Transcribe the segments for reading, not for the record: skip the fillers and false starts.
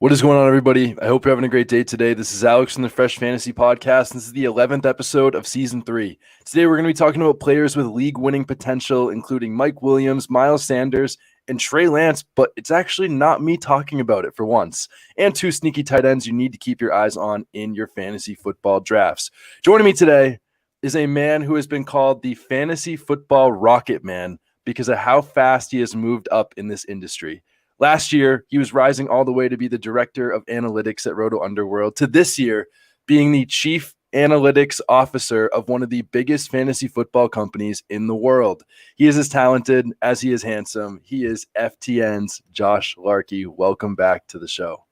What is going on, everybody? I hope you're having a great day today. This is Alex from the Fresh Fantasy Podcast. This is the 11th episode of Season 3. Today, we're going to be talking about players with league-winning potential, including Mike Williams, Miles Sanders, and Trey Lance, but it's actually not me talking about it for once. And two sneaky tight ends you need to keep your eyes on in your fantasy football drafts. Joining me today is a man who has been called the Fantasy Football Rocket Man because of how fast he has moved up in this industry. Last year, he was rising all the way to be the director of analytics at Roto Underworld, to this year being the chief analytics officer of one of the biggest fantasy football companies in the world. He is as talented as he is handsome. He is FTN's Josh Larky. Welcome back to the show.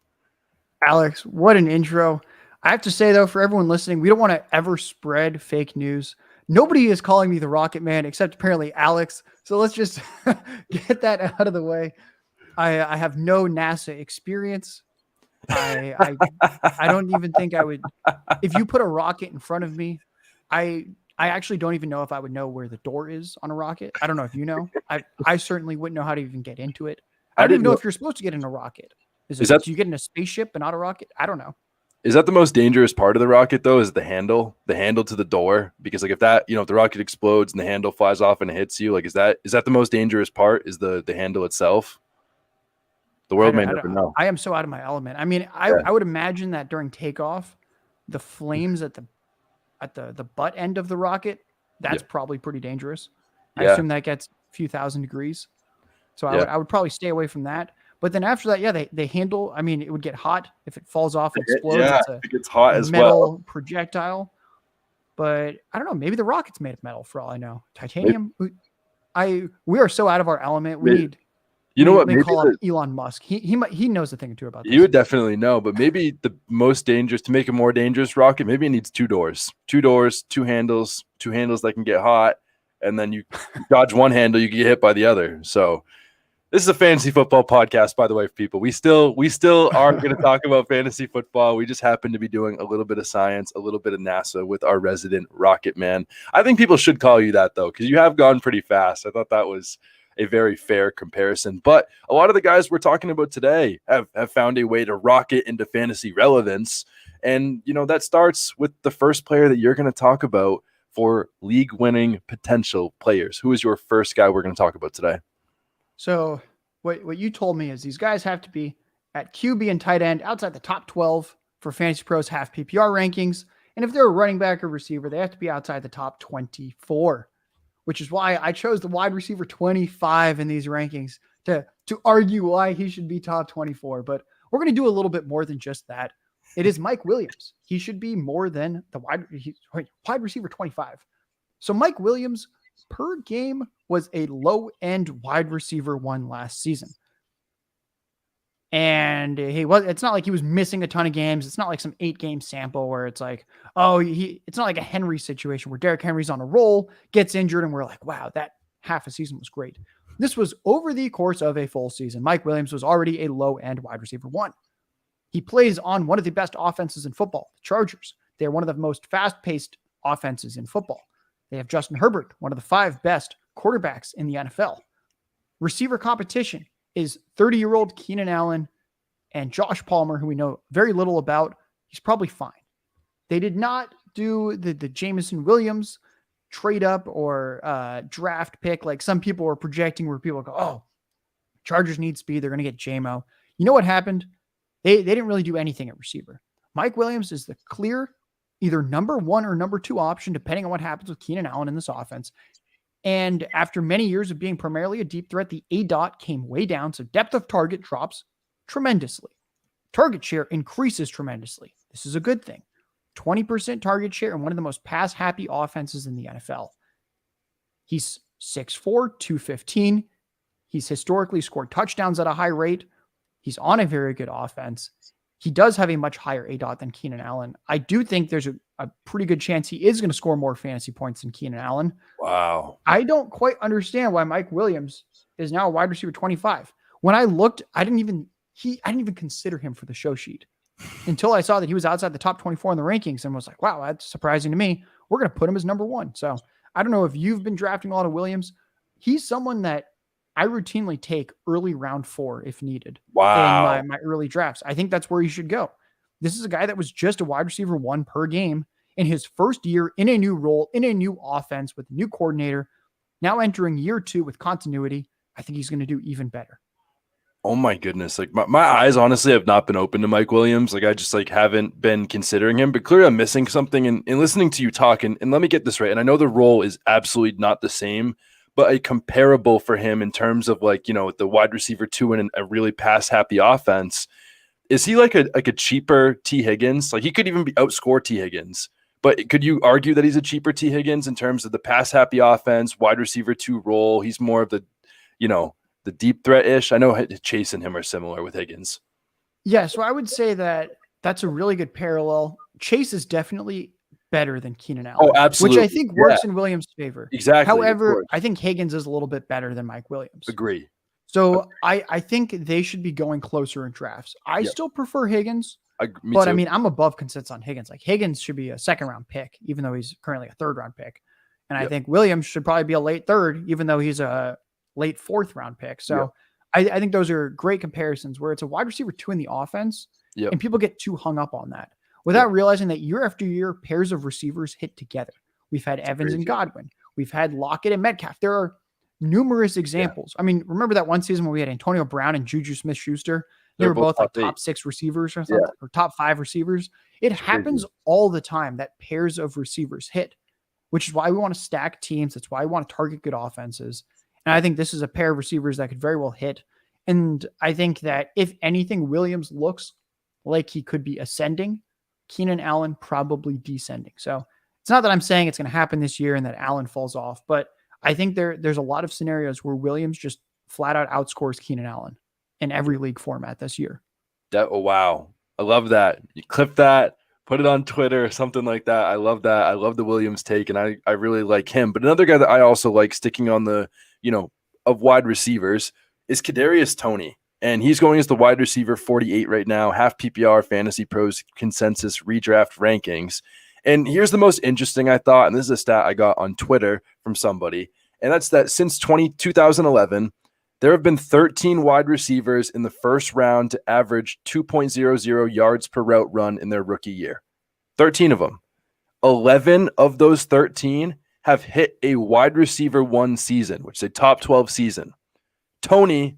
Alex, what an intro. I have to say, though, for everyone listening, we don't want to ever spread fake news. Nobody is calling me the Rocket Man except apparently Alex. So let's just get that out of the way. I have no NASA experience. I don't even think I would. If you put a rocket in front of me, I actually don't even know if I would know where the door is on a rocket. I don't know if you know. I certainly wouldn't know how to even get into it. I don't even know if you're supposed to get in a rocket. Do you get in a spaceship but not a rocket? I don't know. Is that the most dangerous part of the rocket, though, is the handle to the door? Because like if the rocket explodes and the handle flies off and it hits you, like is that the most dangerous part, is the handle itself? The world may never know. I am so out of my element. I mean, I would imagine that during takeoff, the flames at the butt end of the rocket, that's probably pretty dangerous. I assume that gets a few thousand degrees. So I would probably stay away from that. But then after that, they handle, I mean, it would get hot if it falls off and explodes. Yeah, it gets hot as well. Metal projectile. But I don't know, maybe the rocket's made of metal for all I know. Titanium. We are so out of our element. You know what? Maybe call up Elon Musk. He knows a thing or two about this. He would definitely know, but maybe the most dangerous, to make a more dangerous rocket, maybe it needs two doors, two handles that can get hot, and then you dodge one handle, you get hit by the other. So this is a fantasy football podcast, by the way, people. We still are going to talk about fantasy football. We just happen to be doing a little bit of science, a little bit of NASA with our resident Rocket Man. I think people should call you that, though, because you have gone pretty fast. I thought that was a very fair comparison. But a lot of the guys we're talking about today have found a way to rocket into fantasy relevance. And, that starts with the first player that you're going to talk about for league-winning potential players. Who is your first guy we're going to talk about today? So what you told me is these guys have to be at QB and tight end outside the top 12 for Fantasy Pros half PPR rankings. And if they're a running back or receiver, they have to be outside the top 24. Which is why I chose the wide receiver 25 in these rankings to argue why he should be top 24. But we're going to do a little bit more than just that. It is Mike Williams. He should be more than the wide receiver 25. So Mike Williams per game was a low-end wide receiver 1 last season. And it's not like he was missing a ton of games. It's not like some 8-game sample where it's like, it's not like a Henry situation where Derrick Henry's on a roll, gets injured, and we're like, wow, that half a season was great. This was over the course of a full season. Mike Williams was already a low-end wide receiver 1. He plays on one of the best offenses in football, the Chargers. They're one of the most fast-paced offenses in football. They have Justin Herbert, one of the 5 best quarterbacks in the NFL. Receiver competition is 30-year-old Keenan Allen and Josh Palmer, who we know very little about. He's probably fine. They did not do the Jameson Williams trade up or draft pick like some people were projecting, where people go, Chargers need speed, they're going to get JMO. You know what happened? They didn't really do anything at receiver. Mike Williams is the clear either number 1 or number 2 option, depending on what happens with Keenan Allen in this offense. And after many years of being primarily a deep threat, the ADOT came way down, so depth of target drops tremendously. Target share increases tremendously. This is a good thing. 20% target share in one of the most pass-happy offenses in the NFL. He's 6'4", 215. He's historically scored touchdowns at a high rate. He's on a very good offense. He does have a much higher ADOT than Keenan Allen. I do think there's a pretty good chance he is going to score more fantasy points than Keenan Allen. Wow. I don't quite understand why Mike Williams is now a wide receiver 25. When I looked, I didn't even consider him for the show sheet until I saw that he was outside the top 24 in the rankings and was like, wow, that's surprising to me. We're going to put him as number 1. So I don't know if you've been drafting a lot of Williams. He's someone that I routinely take early round 4 if needed in Wow. my early drafts. I think that's where he should go. This is a guy that was just a wide receiver 1 per game in his first year in a new role, in a new offense with a new coordinator. Now entering year 2 with continuity, I think he's going to do even better. Oh my goodness. Like my eyes honestly have not been open to Mike Williams. Like I just like haven't been considering him, but clearly I'm missing something in listening to you talk. And let me get this right. And I know the role is absolutely not the same, but a comparable for him in terms of like, the wide receiver 2 in a really pass happy offense. Is he like a cheaper T Higgins? Like he could even outscore T Higgins, but could you argue that he's a cheaper T Higgins in terms of the pass happy offense, wide receiver 2 role? He's more of the deep threat-ish. I know Chase and him are similar with Higgins. Yeah, so I would say that that's a really good parallel. Chase is definitely better than Keenan Allen. Oh, absolutely. Which I think works in Williams' favor. Exactly. However, I think Higgins is a little bit better than Mike Williams. Agree. So I think they should be going closer in drafts. I still prefer Higgins, Me but too. I mean, I'm above consensus on Higgins. Like Higgins should be a 2nd-round pick, even though he's currently a 3rd-round pick. And I think Williams should probably be a late 3rd, even though he's a late 4th-round pick. So I think those are great comparisons where it's a wide receiver 2 in the offense, and people get too hung up on that without realizing that year after year, pairs of receivers hit together. We've had Evans and Godwin. We've had Lockett and Metcalf. There are numerous examples. I mean, remember that one season when we had Antonio Brown and Juju Smith-Schuster? They were both like top 6 receivers or something, or top 5 receivers. It happens all the time that pairs of receivers hit, which is why we want to stack teams. That's why we want to target good offenses. And I think this is a pair of receivers that could very well hit. And I think that if anything, Williams looks like he could be ascending. Keenan Allen probably descending. So it's not that I'm saying it's going to happen this year and that Allen falls off, but I think there's a lot of scenarios where Williams just flat out outscores Keenan Allen in every league format this year. Wow. I love that. You clip that, put it on Twitter or something like that. I love that. I love the Williams take, and I really like him. But another guy that I also like sticking on the, of wide receivers is Kadarius Toney. And he's going as the wide receiver 48 right now, half PPR Fantasy Pros consensus redraft rankings. And here's the most interesting, I thought, and this is a stat I got on Twitter from somebody, and that's that since 2011, there have been 13 wide receivers in the first round to average 2.00 yards per route run in their rookie year. 13 of them. 11 of those 13 have hit a wide receiver 1 season, which is a top 12 season. Toney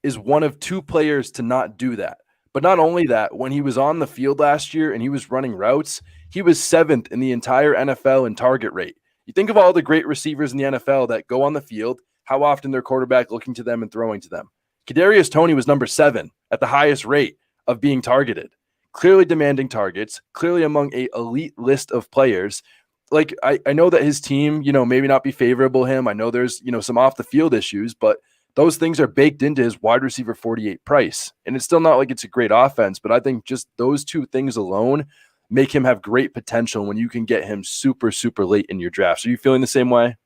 is one of 2 players to not do that. But not only that, when he was on the field last year and he was running routes, he was 7th in the entire NFL in target rate. You think of all the great receivers in the NFL that go on the field, how often their quarterback looking to them and throwing to them. Kadarius Toney was number 7 at the highest rate of being targeted. Clearly demanding targets, clearly among an elite list of players. Like, I know that his team, maybe not be favorable to him. I know there's, some off the field issues, but those things are baked into his wide receiver 48 price. And it's still not like it's a great offense, but I think just those 2 things alone make him have great potential when you can get him super, super late in your drafts. Are you feeling the same way?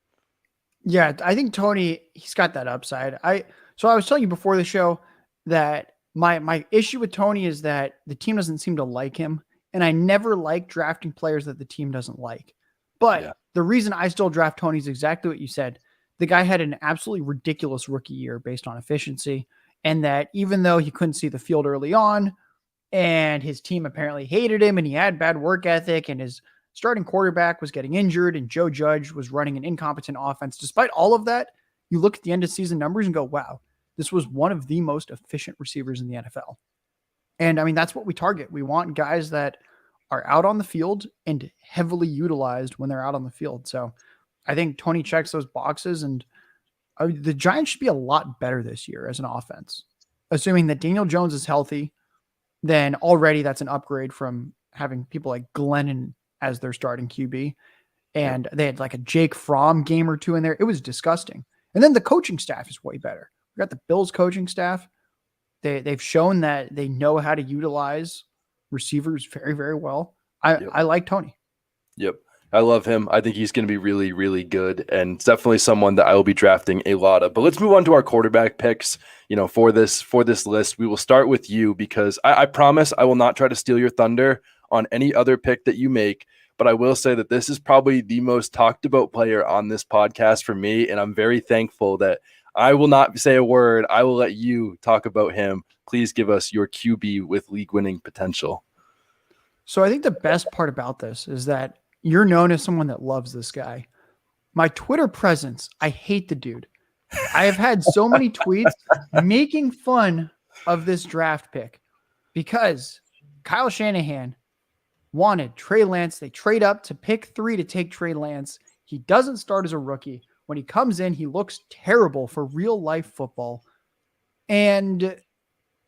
Yeah, I think Toney, he's got that upside. So I was telling you before the show that my issue with Toney is that the team doesn't seem to like him. And I never like drafting players that the team doesn't like. But the reason I still draft Toney is exactly what you said. The guy had an absolutely ridiculous rookie year based on efficiency. And that even though he couldn't see the field early on and his team apparently hated him and he had bad work ethic and his starting quarterback was getting injured and Joe Judge was running an incompetent offense. Despite all of that, you look at the end of season numbers and go, wow, this was one of the most efficient receivers in the NFL. And I mean, that's what we target. We want guys that are out on the field and heavily utilized when they're out on the field. So I think Toney checks those boxes, and the Giants should be a lot better this year as an offense. Assuming that Daniel Jones is healthy, then already that's an upgrade from having people like Glennon as their starting QB. And they had like a Jake Fromm game or 2 in there. It was disgusting. And then the coaching staff is way better. We got the Bills coaching staff. They've shown that they know how to utilize receivers very, very well. I like Toney. Yep. I love him. I think he's going to be really, really good, and definitely someone that I will be drafting a lot of. But let's move on to our quarterback picks. For this list, we will start with you because I promise I will not try to steal your thunder on any other pick that you make. But I will say that this is probably the most talked about player on this podcast for me, and I'm very thankful that I will not say a word. I will let you talk about him. Please give us your QB with league-winning potential. So I think the best part about this is that you're known as someone that loves this guy. My Twitter presence, I hate the dude. I have had so many tweets making fun of this draft pick because Kyle Shanahan wanted Trey Lance. They trade up to pick 3 to take Trey Lance. He doesn't start as a rookie. When he comes in, he looks terrible for real life football. And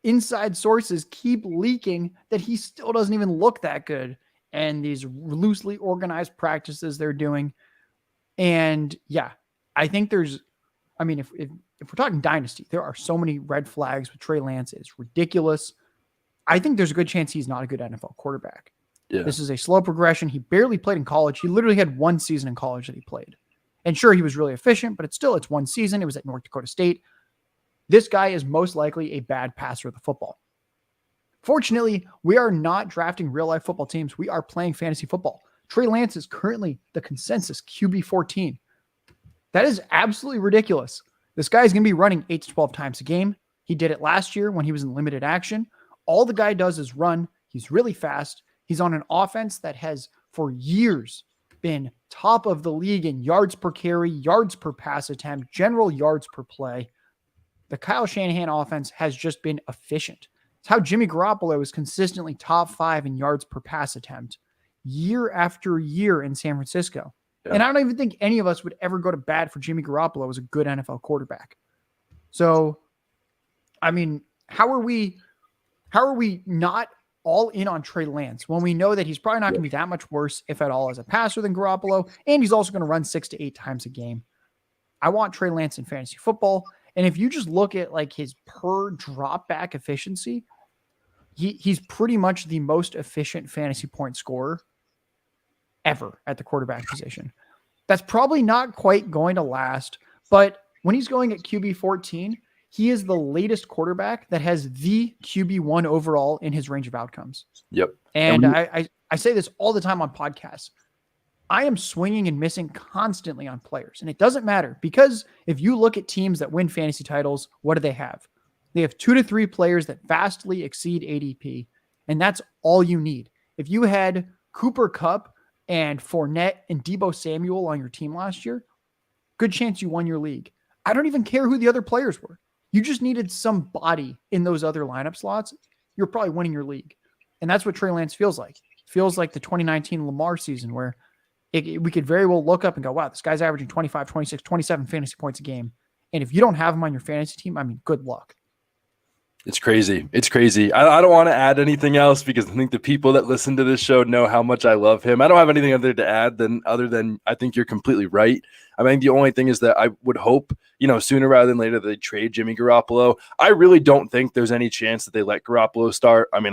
inside sources keep leaking that he still doesn't even look that good. And these loosely organized practices they're doing. And yeah, I think if we're talking dynasty, there are so many red flags with Trey Lance. It's ridiculous. I think there's a good chance he's not a good NFL quarterback. Yeah. This is a slow progression. He barely played in college. He literally had 1 season in college that he played. And sure, he was really efficient, but it's 1 season. It was at North Dakota State. This guy is most likely a bad passer of the football. Fortunately, we are not drafting real-life football teams. We are playing fantasy football. Trey Lance is currently the consensus QB 14. That is absolutely ridiculous. This guy is going to be running 8 to 12 times a game. He did it last year when he was in limited action. All the guy does is run. He's really fast. He's on an offense that has, for years, been top of the league in yards per carry, yards per pass attempt, general yards per play. The Kyle Shanahan offense has just been efficient. It's how Jimmy Garoppolo is consistently top 5 in yards per pass attempt year after year in San Francisco. Yeah. And I don't even think any of us would ever go to bat for Jimmy Garoppolo as a good NFL quarterback. So, I mean, how are we not all in on Trey Lance when we know that he's probably not going to be that much worse, if at all, as a passer than Garoppolo, and he's also going to run 6 to 8 times a game? I want Trey Lance in fantasy football. And if you just look at like his per drop back efficiency, he's pretty much the most efficient fantasy point scorer ever at the quarterback position. That's probably not quite going to last, but when he's going at QB 14, he is the latest quarterback that has the QB1 overall in his range of outcomes. Yep. And I say this all the time on podcasts. I am swinging and missing constantly on players. And it doesn't matter, because if you look at teams that win fantasy titles, what do they have? They have 2 to 3 players that vastly exceed ADP. And that's all you need. If you had Cooper Kupp and Fournette and Deebo Samuel on your team last year, good chance you won your league. I don't even care who the other players were. You just needed some body in those other lineup slots. You're probably winning your league. And that's what Trey Lance feels like. It feels like the 2019 Lamar season, where we could very well look up and go, wow, this guy's averaging 25, 26, 27 fantasy points a game. And if you don't have him on your fantasy team, I mean, good luck. It's crazy. It's crazy. I don't want to add anything else, because I think the people that listen to this show know how much I love him. I don't have anything other to add other than I think you're completely right. I mean, the only thing is that I would hope, sooner rather than later, they trade Jimmy Garoppolo. I really don't think there's any chance that they let Garoppolo start. I mean,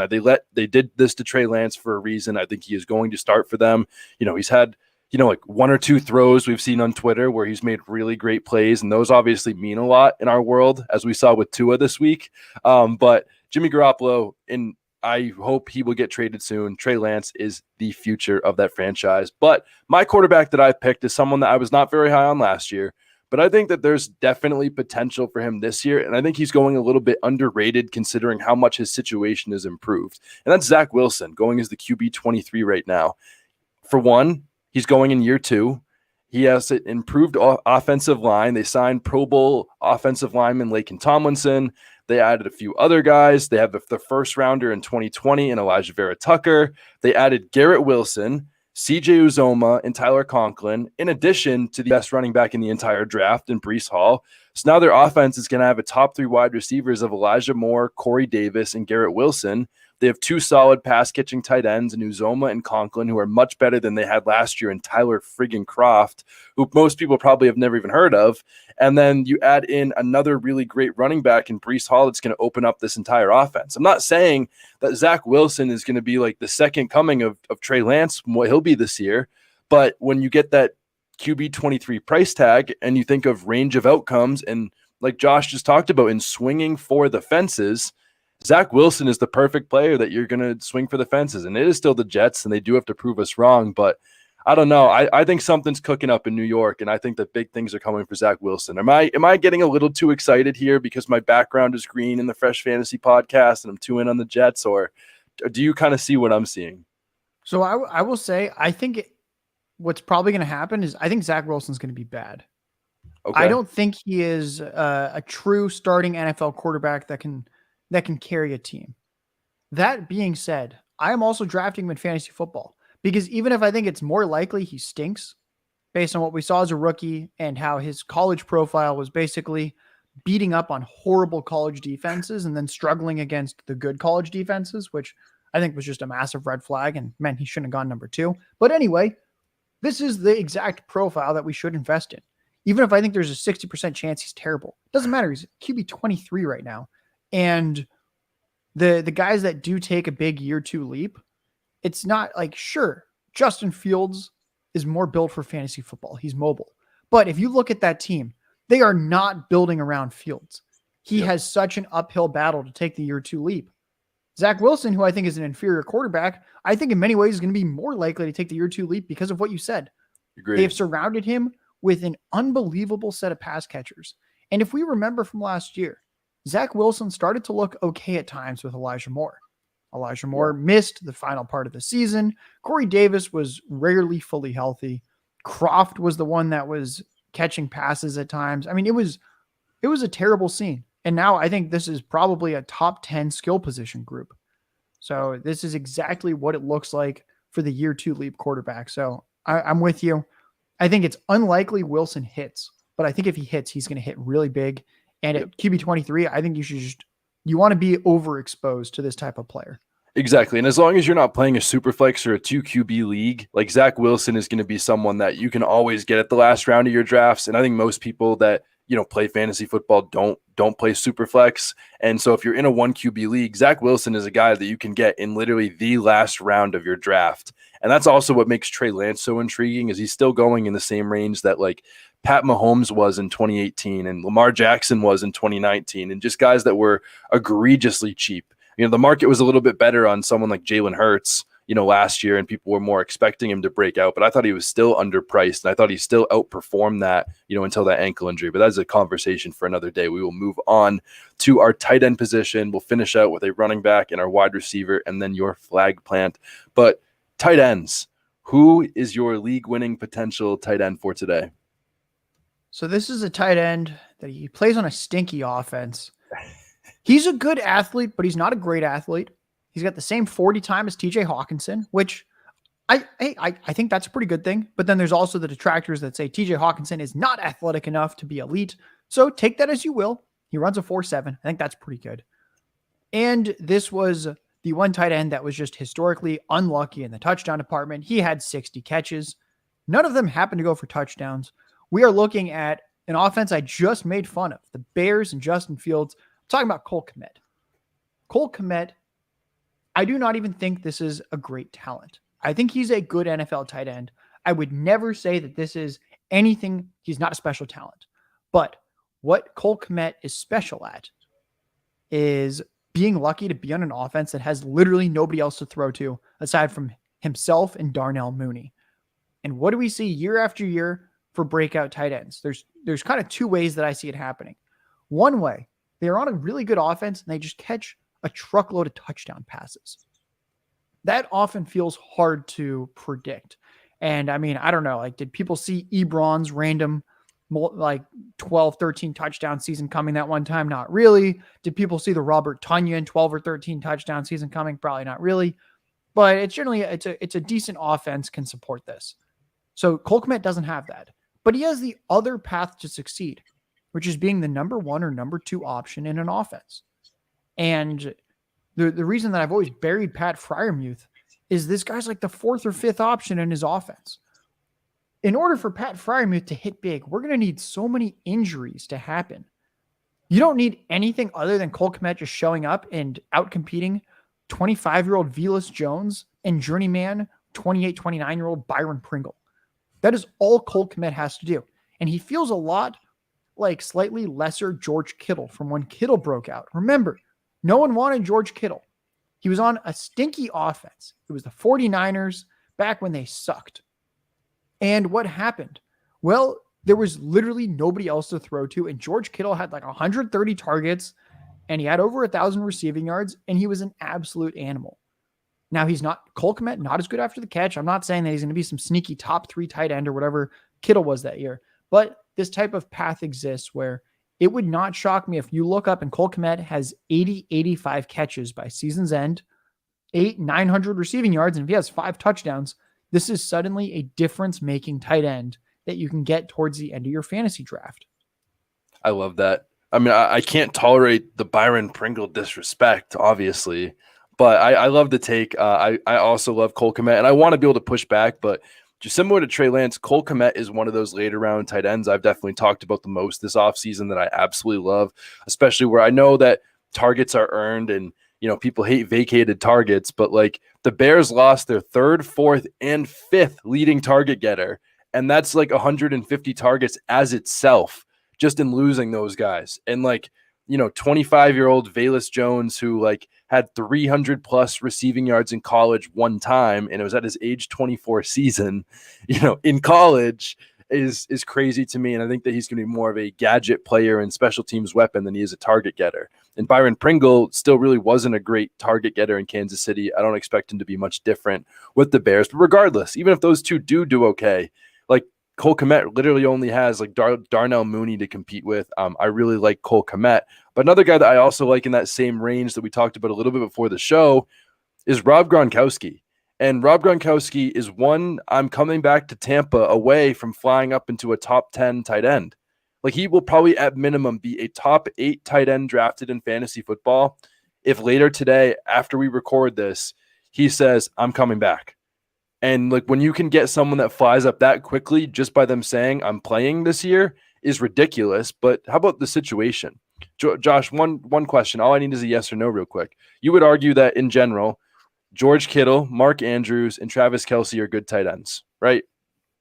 they did this to Trey Lance for a reason. I think he is going to start for them. He's had, like 1 or 2 throws we've seen on Twitter where he's made really great plays, and those obviously mean a lot in our world, as we saw with Tua this week. But Jimmy Garoppolo, and I hope he will get traded soon. Trey Lance is the future of that franchise. But my quarterback that I picked is someone that I was not very high on last year, but I think that there's definitely potential for him this year, and I think he's going a little bit underrated considering how much his situation has improved. And that's Zack Wilson, going as the QB 23 right now. For one, he's going in year 2. He has an improved offensive line. They signed Pro Bowl offensive lineman Laken Tomlinson. They added a few other guys. They have the first rounder in 2020 and Elijah Vera Tucker. They added Garrett Wilson, CJ Uzoma, and Tyler Conklin, in addition to the best running back in the entire draft in Breece Hall. So now their offense is going to have a top 3 wide receivers of Elijah Moore, Corey Davis, and Garrett Wilson. They have 2 solid pass-catching tight ends in Uzoma and Conklin, who are much better than they had last year, and Tyler friggin' Kroft, who most people probably have never even heard of. And then you add in another really great running back in Breece Hall that's going to open up this entire offense. I'm not saying that Zack Wilson is going to be like the second coming of Trey Lance, what he'll be this year, but when you get that QB 23 price tag and you think of range of outcomes, and like Josh just talked about, in swinging for the fences, Zack Wilson is the perfect player that you're going to swing for the fences. And it is still the Jets, and they do have to prove us wrong, but I don't know. I think something's cooking up in New York, and I think that big things are coming for Zack Wilson. Am I getting a little too excited here because my background is green in the Fresh Fantasy podcast and I'm too in on the Jets, or do you kind of see what I'm seeing? So I will say, I think what's probably going to happen is I think Zack Wilson's going to be bad. Okay. I don't think he is a true starting NFL quarterback that can carry a team. That being said, I am also drafting him in fantasy football because even if I think it's more likely he stinks based on what we saw as a rookie and how his college profile was basically beating up on horrible college defenses and then struggling against the good college defenses, which I think was just a massive red flag and meant he shouldn't have gone number 2. But anyway, this is the exact profile that we should invest in. Even if I think there's a 60% chance he's terrible, doesn't matter. He's QB 23 right now. And the guys that do take a big year 2 leap, it's not like, sure, Justin Fields is more built for fantasy football. He's mobile. But if you look at that team, they are not building around Fields. He has such an uphill battle to take the year 2 leap. Zack Wilson, who I think is an inferior quarterback, I think in many ways is going to be more likely to take the year 2 leap because of what you said. Agreed. They have surrounded him with an unbelievable set of pass catchers. And if we remember from last year, Zack Wilson started to look okay at times with Elijah Moore. Elijah Moore missed the final part of the season. Corey Davis was rarely fully healthy. Croft was the one that was catching passes at times. I mean, it was a terrible scene. And now I think this is probably a top 10 skill position group. So this is exactly what it looks like for the year 2 leap quarterback. So I'm with you. I think it's unlikely Wilson hits, but I think if he hits, he's going to hit really big. And at QB 23, I think you want to be overexposed to this type of player. Exactly. And as long as you're not playing a super flex or a 2 QB league, like Zack Wilson is going to be someone that you can always get at the last round of your drafts. And I think most people that, play fantasy football don't play super flex. And so if you're in a 1 QB league, Zack Wilson is a guy that you can get in literally the last round of your draft. And that's also what makes Trey Lance so intriguing, is he's still going in the same range that like Pat Mahomes was in 2018 and Lamar Jackson was in 2019, and just guys that were egregiously cheap. The market was a little bit better on someone like Jalen Hurts, last year, and people were more expecting him to break out, but I thought he was still underpriced, and I thought he still outperformed that, until that ankle injury. But that's a conversation for another day. We will move on to our tight end position. We'll finish out with a running back and our wide receiver, and then your flag plant. But tight ends, who is your league-winning potential tight end for today? So this is a tight end that he plays on a stinky offense. He's a good athlete, but he's not a great athlete. He's got the same 40 time as TJ Hawkinson, which I think that's a pretty good thing. But then there's also the detractors that say TJ Hawkinson is not athletic enough to be elite. So take that as you will. He runs a 4.7. I think that's pretty good. And this was the one tight end that was just historically unlucky in the touchdown department. He had 60 catches. None of them happened to go for touchdowns. We are looking at an offense I just made fun of, the Bears and Justin Fields. I'm talking about Cole Kmet. Cole Kmet, I do not even think this is a great talent. I think he's a good NFL tight end. I would never say that this is anything. He's not a special talent. But what Cole Kmet is special at is being lucky to be on an offense that has literally nobody else to throw to aside from himself and Darnell Mooney. And what do we see year after year for breakout tight ends? There's kind of 2 ways that I see it happening. One way, they're on a really good offense and they just catch a truckload of touchdown passes. That often feels hard to predict. And I mean, I don't know, like, did people see Ebron's random, like 12, 13 touchdown season coming that one time? Not really. Did people see the Robert Tonyan 12 or 13 touchdown season coming? Probably not really. But it's generally, it's a decent offense can support this. So Cole Kmet doesn't have that, but he has the other path to succeed, which is being the number 1 or number 2 option in an offense. And the reason that I've always buried Pat Freiermuth is this guy's like the 4th or 5th option in his offense. In order for Pat Freiermuth to hit big, we're going to need so many injuries to happen. You don't need anything other than Cole Kmet just showing up and outcompeting 25-year-old Velus Jones and journeyman 28, 29-year-old Byron Pringle. That is all Cole Kmet has to do. And he feels a lot like slightly lesser George Kittle from when Kittle broke out. Remember, no one wanted George Kittle. He was on a stinky offense. It was the 49ers back when they sucked. And what happened? Well, there was literally nobody else to throw to, and George Kittle had like 130 targets, and he had over 1,000 receiving yards, and he was an absolute animal. Now, he's not Cole Kmet, not as good after the catch. I'm not saying that he's going to be some sneaky top 3 tight end or whatever Kittle was that year, but this type of path exists where it would not shock me if you look up and Cole Kmet has 80, 85 catches by season's end, 900 receiving yards, and if he has 5 touchdowns, this is suddenly a difference-making tight end that you can get towards the end of your fantasy draft. I love that. I mean, I can't tolerate the Byron Pringle disrespect, obviously, but I love the take. I also love Cole Kmet, and I want to be able to push back, but just similar to Trey Lance, Cole Kmet is one of those later round tight ends I've definitely talked about the most this offseason that I absolutely love, especially where I know that targets are earned and, people hate vacated targets, but like the Bears lost their 3rd, 4th, and 5th leading target getter, and that's like 150 targets as itself just in losing those guys. And 25-year-old Velus Jones, who like had 300 plus receiving yards in college one time, and it was at his age 24 season, in college is crazy to me. And I think that he's going to be more of a gadget player and special teams weapon than he is a target getter. And Byron Pringle still really wasn't a great target getter in Kansas City. I don't expect him to be much different with the Bears, but regardless, even if those two do okay, like Cole Kmet literally only has like Darnell Mooney to compete with. I really like Cole Kmet, but another guy that I also like in that same range that we talked about a little bit before the show is Rob Gronkowski. And Rob Gronkowski is one I'm coming back to Tampa away from flying up into a top 10 tight end. Like he will probably at minimum be a top 8 tight end drafted in fantasy football if later today, after we record this, he says, I'm coming back. And like when you can get someone that flies up that quickly just by them saying I'm playing this year is ridiculous. But how about the situation? Josh, one question. All I need is a yes or no real quick. You would argue that in general, George Kittle, Mark Andrews, and Travis Kelce are good tight ends, right?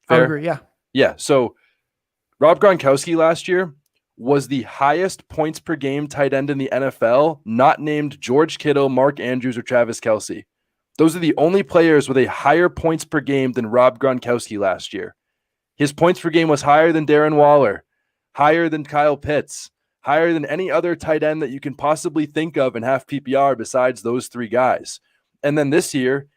Fair? I agree, yeah. Yeah, so Rob Gronkowski last year was the highest points per game tight end in the NFL, not named George Kittle, Mark Andrews, or Travis Kelce. Those are the only players with a higher points per game than Rob Gronkowski last year. His points per game was higher than Darren Waller, higher than Kyle Pitts, higher than any other tight end that you can possibly think of in half PPR besides those 3 guys. And then this year,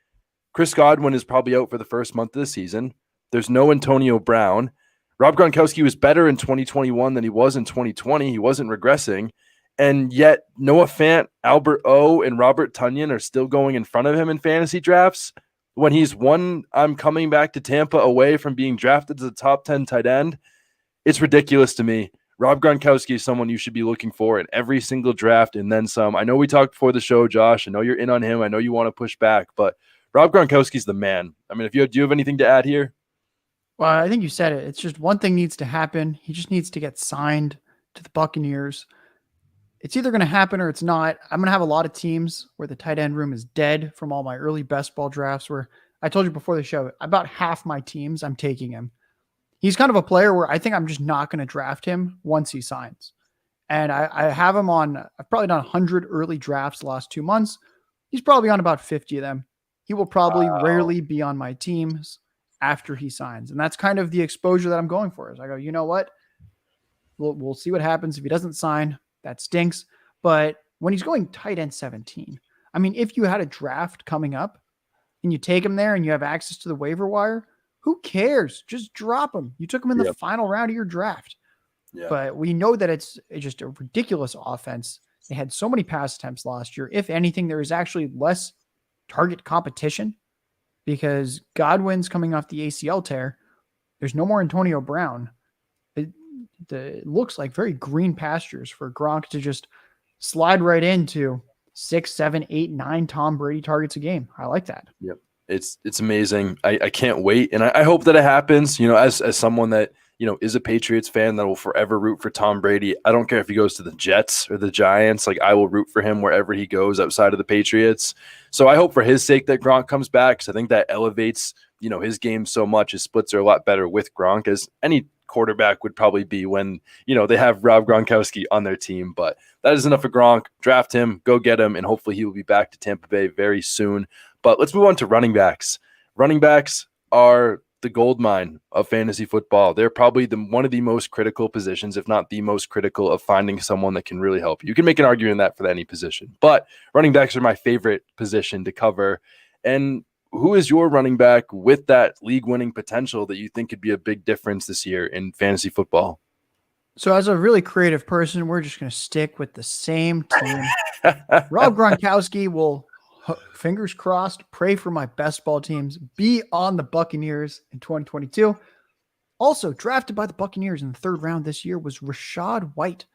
Chris Godwin is probably out for the first month of the season. There's no Antonio Brown. Rob Gronkowski was better in 2021 than he was in 2020. He wasn't regressing. And yet Noah Fant, Albert O, and Robert Tonyan are still going in front of him in fantasy drafts when he's one I'm coming back to Tampa away from being drafted as a top 10 tight end. It's ridiculous to me. Rob Gronkowski is someone you should be looking for in every single draft and then some. I know we talked before the show, Josh. I know you're in on him. I know you want to push back, but Rob Gronkowski's the man. I mean, do you have anything to add here? Well, I think you said it. It's just one thing needs to happen. He just needs to get signed to the Buccaneers. It's either going to happen or it's not. I'm going to have a lot of teams where the tight end room is dead from all my early best ball drafts where I told you before the show, about half my teams, I'm taking him. He's kind of a player where I think I'm just not going to draft him once he signs. And I have him on, I've probably done 100 early drafts the last 2 months. He's probably on about 50 of them. He will probably rarely be on my teams after he signs. And that's kind of the exposure that I'm going for. Is I go, you know what? We'll see what happens if he doesn't sign. That stinks. But when he's going tight end 17, I mean, if you had a draft coming up and you take him there and you have access to the waiver wire, who cares? Just drop him. You took him in the final round of your draft. Yep. But we know that it's just a ridiculous offense. They had so many pass attempts last year. If anything, there is actually less target competition because Godwin's coming off the ACL tear. There's no more Antonio Brown. It looks like very green pastures for Gronk to just slide right into 6, 7, 8, 9 Tom Brady targets a game. I like that. Yep. It's amazing. I can't wait. And I hope that it happens, as someone that, is a Patriots fan that will forever root for Tom Brady. I don't care if he goes to the Jets or the Giants. Like I will root for him wherever he goes outside of the Patriots. So I hope for his sake that Gronk comes back because I think that elevates, his game so much. His splits are a lot better with Gronk as any quarterback would probably be when, they have Rob Gronkowski on their team. But that is enough of Gronk. Draft him, go get him, and hopefully he will be back to Tampa Bay very soon. But let's move on to running backs. Running backs are the gold mine of fantasy football. They're probably one of the most critical positions, if not the most critical, of finding someone that can really help you. You can make an argument that for any position, but running backs are my favorite position to cover. And who is your running back with that league-winning potential that you think could be a big difference this year in fantasy football? So as a really creative person, we're just going to stick with the same team. Rob Gronkowski will, fingers crossed, pray for my best ball teams, be on the Buccaneers in 2022. Also drafted by the Buccaneers in the 3rd round this year was Rashad White.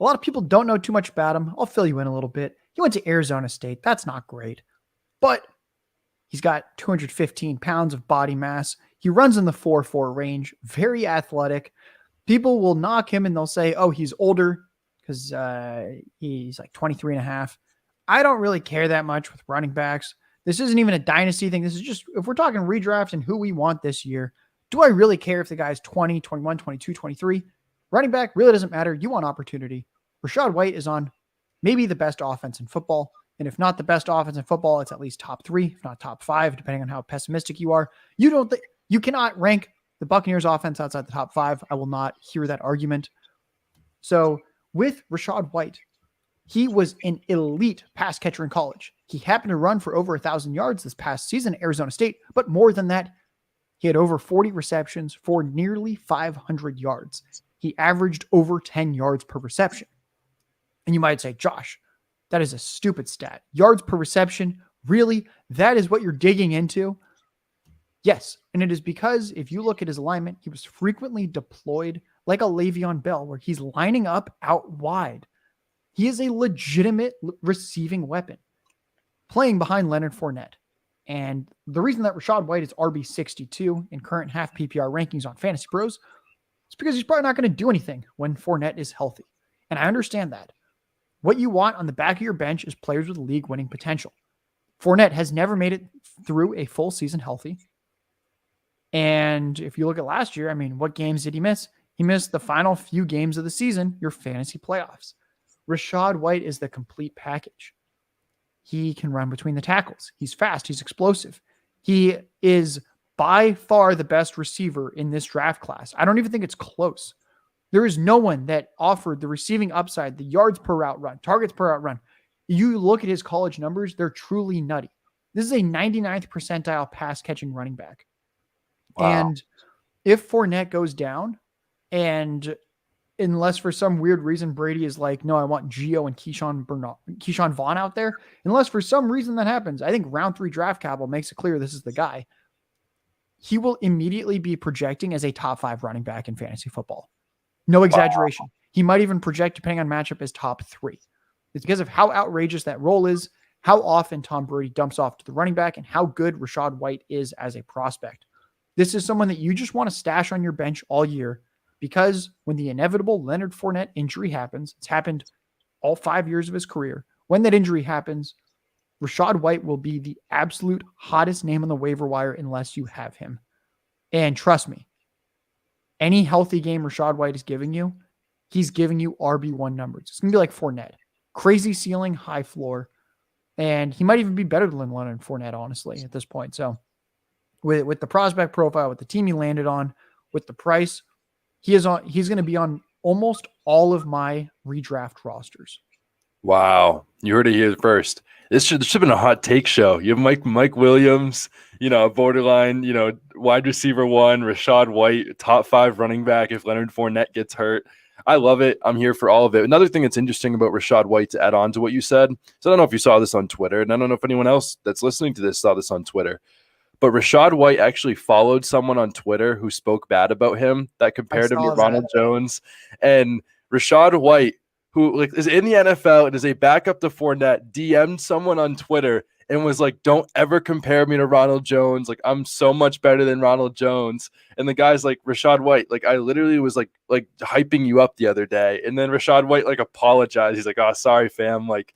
A lot of people don't know too much about him. I'll fill you in a little bit. He went to Arizona State. That's not great, but he's got 215 pounds of body mass. He runs in the 4.4 range, very athletic. People will knock him and they'll say, oh, he's older because he's like 23 and a half. I don't really care that much with running backs. This isn't even a dynasty thing. This is just, if we're talking redraft and who we want this year, do I really care if the guy's 20, 21, 22, 23? Running back really doesn't matter. You want opportunity. Rashad White is on maybe the best offense in football. And if not the best offense in football, it's at least top 3, if not top 5, depending on how pessimistic you are. You cannot rank the Buccaneers offense outside the top 5. I will not hear that argument. So with Rashad White, he was an elite pass catcher in college. He happened to run for over 1,000 yards this past season at Arizona State, but more than that, he had over 40 receptions for nearly 500 yards. He averaged over 10 yards per reception. And you might say, Josh, that is a stupid stat. Yards per reception, really? That is what you're digging into? Yes, and it is because if you look at his alignment, he was frequently deployed like a Le'Veon Bell, where he's lining up out wide. He is a legitimate receiving weapon, playing behind Leonard Fournette. And the reason that Rashad White is RB62 in current half PPR rankings on Fantasy Pros is because he's probably not going to do anything when Fournette is healthy. And I understand that. What you want on the back of your bench is players with league-winning potential. Fournette has never made it through a full season healthy. And if you look at last year, I mean, what games did he miss? He missed the final few games of the season, your fantasy playoffs. Rashad White is the complete package. He can run between the tackles. He's fast. He's explosive. He is by far the best receiver in this draft class. I don't even think it's close. There is no one that offered the receiving upside, the yards per route run, targets per route run. You look at his college numbers, they're truly nutty. This is a 99th percentile pass catching running back. Wow. And if Fournette goes down, and unless for some weird reason Brady is like, no, I want Gio and Keyshawn Vaughn out there, unless for some reason that happens, I think round 3 draft capital makes it clear this is the guy. He will immediately be projecting as a top 5 running back in fantasy football. No exaggeration. Wow. He might even project, depending on matchup, as top 3. It's because of how outrageous that role is, how often Tom Brady dumps off to the running back, and how good Rashad White is as a prospect. This is someone that you just want to stash on your bench all year, because when the inevitable Leonard Fournette injury happens, it's happened all 5 years of his career. When that injury happens, Rashad White will be the absolute hottest name on the waiver wire unless you have him. And trust me, any healthy game Rashad White is giving you, he's giving you RB1 numbers. It's going to be like Fournette. Crazy ceiling, high floor. And he might even be better than Leonard Fournette, honestly, at this point. So with the prospect profile, with the team he landed on, with the price, he's going to be on almost all of my redraft rosters. Wow. You heard it here first. This should have been a hot take show. You have Mike Williams, a borderline, wide receiver 1, Rashad White, top 5 running back if Leonard Fournette gets hurt. I love it. I'm here for all of it. Another thing that's interesting about Rashad White, to add on to what you said, so I don't know if you saw this on Twitter, and I don't know if anyone else that's listening to this saw this on Twitter, but Rashad White actually followed someone on Twitter who spoke bad about him, that compared him to Ronald Jones. And Rashad White, who is in the NFL and is a backup to Fournette, DM'd someone on Twitter and was like, don't ever compare me to Ronald Jones. Like, I'm so much better than Ronald Jones. And the guy's like, Rashad White, like, I literally was like hyping you up the other day. And then Rashad White apologized. He's like, oh, sorry, fam. Like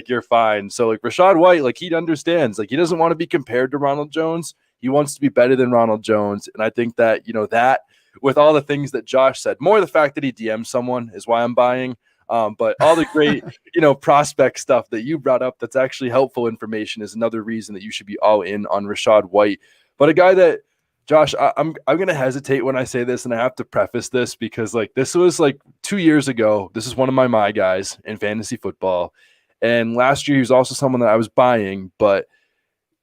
you're fine. So Rashad White, he understands, he doesn't want to be compared to Ronald Jones. He wants to be better than Ronald Jones. And I think that, that with all the things that Josh said, more the fact that he DM'd someone is why I'm buying. But all the great, prospect stuff that you brought up that's actually helpful information is another reason that you should be all in on Rashad White. But a guy that Josh, I'm gonna hesitate when I say this, and I have to preface this because like this was like 2 years ago. This is one of my guys in fantasy football, and last year he was also someone that I was buying, but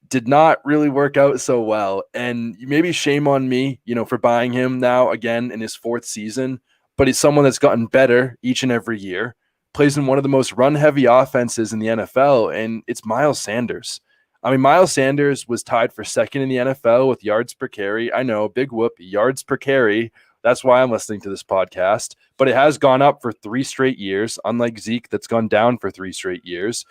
did not really work out so well. And maybe shame on me, for buying him now again in his fourth season. But he's someone that's gotten better each and every year. Plays in one of the most run-heavy offenses in the NFL, and it's Miles Sanders. I mean, Miles Sanders was tied for second in the NFL with yards per carry. I know, big whoop, yards per carry. That's why I'm listening to this podcast. But it has gone up for 3 straight years, unlike Zeke, that's gone down for 3 straight years.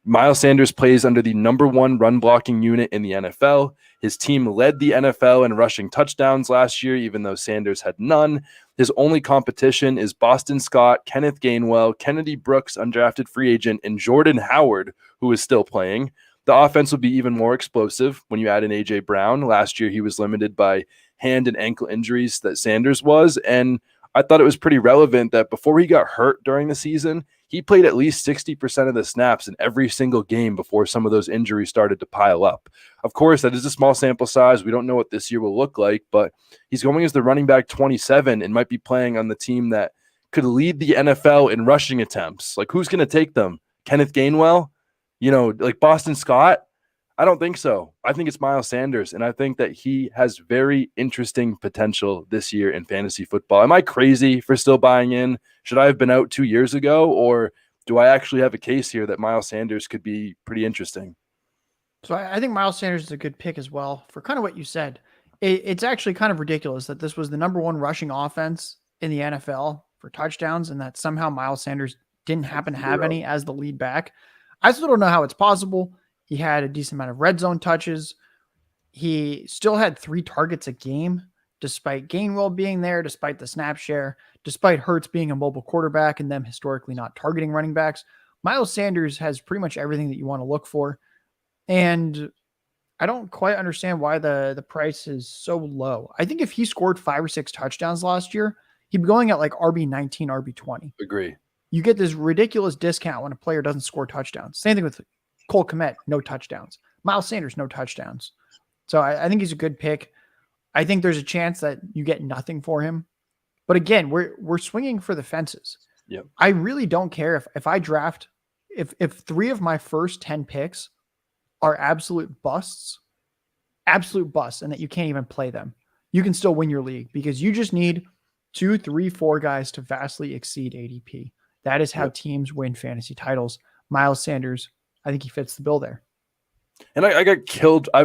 Miles Sanders plays under the number 1 run blocking unit in the NFL. His team led the NFL in rushing touchdowns last year, even though Sanders had none. His only competition is Boston Scott, Kenneth Gainwell, Kennedy Brooks, undrafted free agent, and Jordan Howard, who is still playing. The offense will be even more explosive when you add in A.J. Brown. Last year, he was limited by hand and ankle injuries that Sanders was, and I thought it was pretty relevant that before he got hurt during the season, he played at least 60% of the snaps in every single game before some of those injuries started to pile up. Of course, that is a small sample size. We don't know what this year will look like, but he's going as the running back 27 and might be playing on the team that could lead the NFL in rushing attempts. Like, who's going to take them? Kenneth Gainwell? Like Boston Scott? I don't think so. I think it's Miles Sanders, and I think that he has very interesting potential this year in fantasy football. Am I crazy for still buying in? Should I have been out 2 years ago, or do I actually have a case here that Miles Sanders could be pretty interesting? So I think Miles Sanders is a good pick as well for kind of what you said. It's actually kind of ridiculous that this was the number 1 rushing offense in the NFL for touchdowns, and that somehow Miles Sanders didn't happen to have any as the lead back. I still don't know how it's possible. He had a decent amount of red zone touches. He still had 3 targets a game, despite Gainwell being there, despite the snap share, despite Hurts being a mobile quarterback and them historically not targeting running backs. Miles Sanders has pretty much everything that you want to look for. And I don't quite understand why the price is so low. I think if he scored 5 or 6 touchdowns last year, he'd be going at like RB19, RB20. Agree. You get this ridiculous discount when a player doesn't score touchdowns. Same thing with Cole Kmet, no touchdowns. Miles Sanders, no touchdowns. So I think he's a good pick. I think there's a chance that you get nothing for him. But again, we're swinging for the fences. Yep. I really don't care if I draft, if 3 of my first 10 picks are absolute busts, and that you can't even play them. You can still win your league because you just need 2, 3, 4 guys to vastly exceed ADP. That is how teams win fantasy titles. Miles Sanders, I think he fits the bill there. And I got killed. I